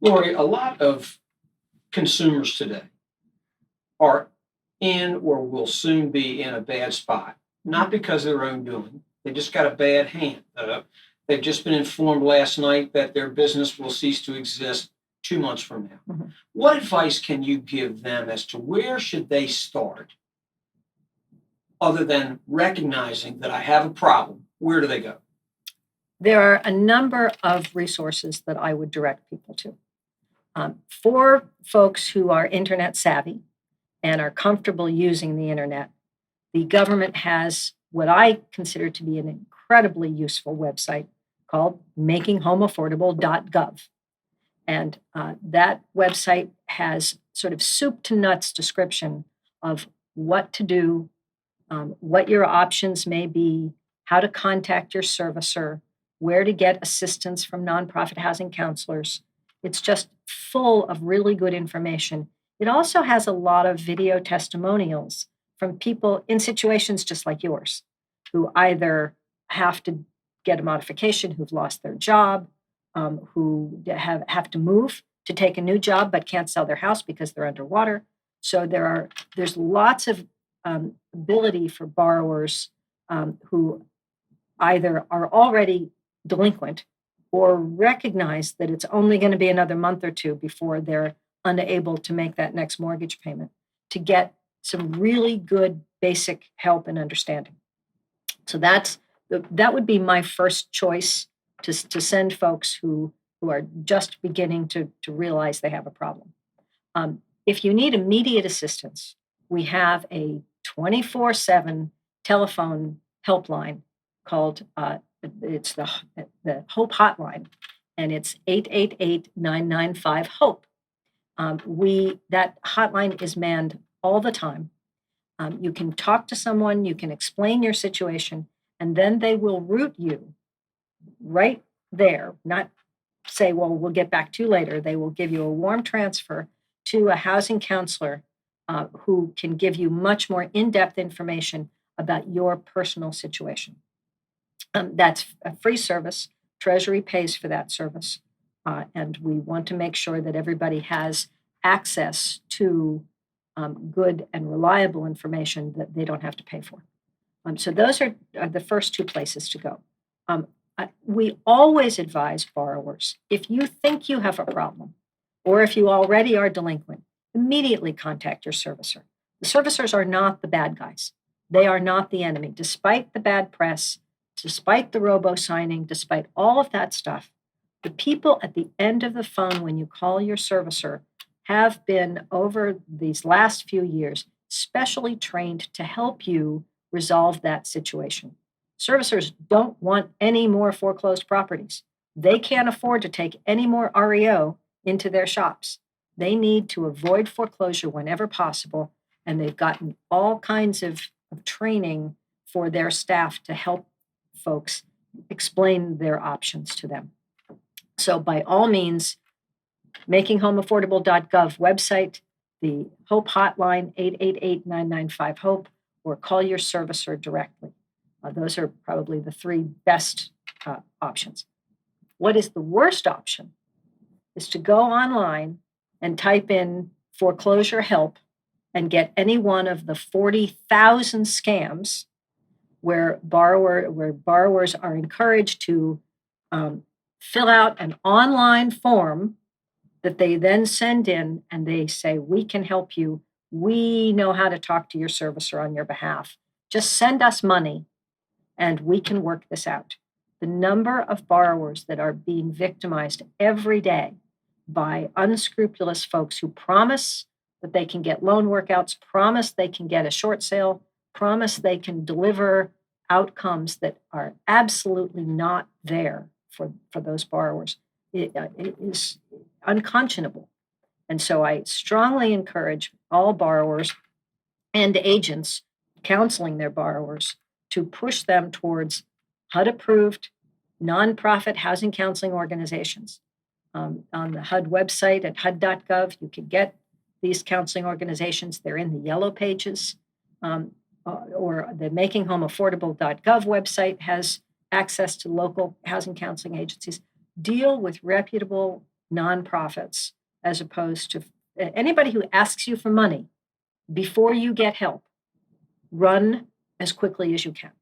Lori, a lot of consumers today are in or will soon be in a bad spot, not because of their own doing. They just got a bad hand. They've just been informed last night that their business will cease to exist 2 months from now. Mhm. What advice can you give them as to where should they start other than recognizing that I have a problem? Where do they go? There are a number of resources that I would direct people to. For folks who are internet savvy and are comfortable using the internet, the government has what I consider to be an incredibly useful website called makinghomeaffordable.gov. And that website has sort of soup to nuts description of what to do, what your options may be, how to contact your servicer, where to get assistance from nonprofit housing counselors. It's just full of really good information. It also has a lot of video testimonials from people in situations just like yours, who either have to get a modification, who've lost their job, who have to move to take a new job but can't sell their house because they're underwater. So there's lots of ability for borrowers who either are already delinquent or recognize that it's only going to be another month or two before they're unable to make that next mortgage payment to get some really good basic help and understanding. So that would be my first choice to send folks who are just beginning to realize they have a problem. If you need immediate assistance, we have a 24/7 telephone helpline called it's the Hope Hotline, and it's 888-995-HOPE. That hotline is manned all the time. You can talk to someone, you can explain your situation, and then they will route you right there, not say, well, we'll get back to you later. They will give you a warm transfer to a housing counselor who can give you much more in-depth information about your personal situation. That's a free service. Treasury pays for that service. And we want to make sure that everybody has access to good and reliable information that they don't have to pay for. So those are the first two places to go. We always advise borrowers, if you think you have a problem, or if you already are delinquent, immediately contact your servicer. The servicers are not the bad guys. They are not the enemy. Despite the bad press, despite the robo-signing, despite all of that stuff, the people at the end of the phone when you call your servicer have been, over these last few years, specially trained to help you resolve that situation. Servicers don't want any more foreclosed properties. They can't afford to take any more REO into their shops. They need to avoid foreclosure whenever possible, and they've gotten all kinds of training for their staff to help folks explain their options to them. So by all means, makinghomeaffordable.gov website, the HOPE hotline, 888-995-HOPE, or call your servicer directly. Those are probably the three best options. What is the worst option is to go online and type in foreclosure help and get any one of the 40,000 scams where borrowers are encouraged to fill out an online form that they then send in, and they say, we can help you. We know how to talk to your servicer on your behalf. Just send us money and we can work this out. The number of borrowers that are being victimized every day by unscrupulous folks who promise that they can get loan workouts, promise they can get a short sale, promise they can deliver outcomes that are absolutely not there for those borrowers. It is unconscionable. And so I strongly encourage all borrowers and agents counseling their borrowers to push them towards HUD-approved nonprofit housing counseling organizations. On the HUD website at hud.gov, you can get these counseling organizations. They're in the yellow pages. Or the makinghomeaffordable.gov website has access to local housing counseling agencies. Deal with reputable nonprofits as opposed to anybody who asks you for money before you get help. Run as quickly as you can.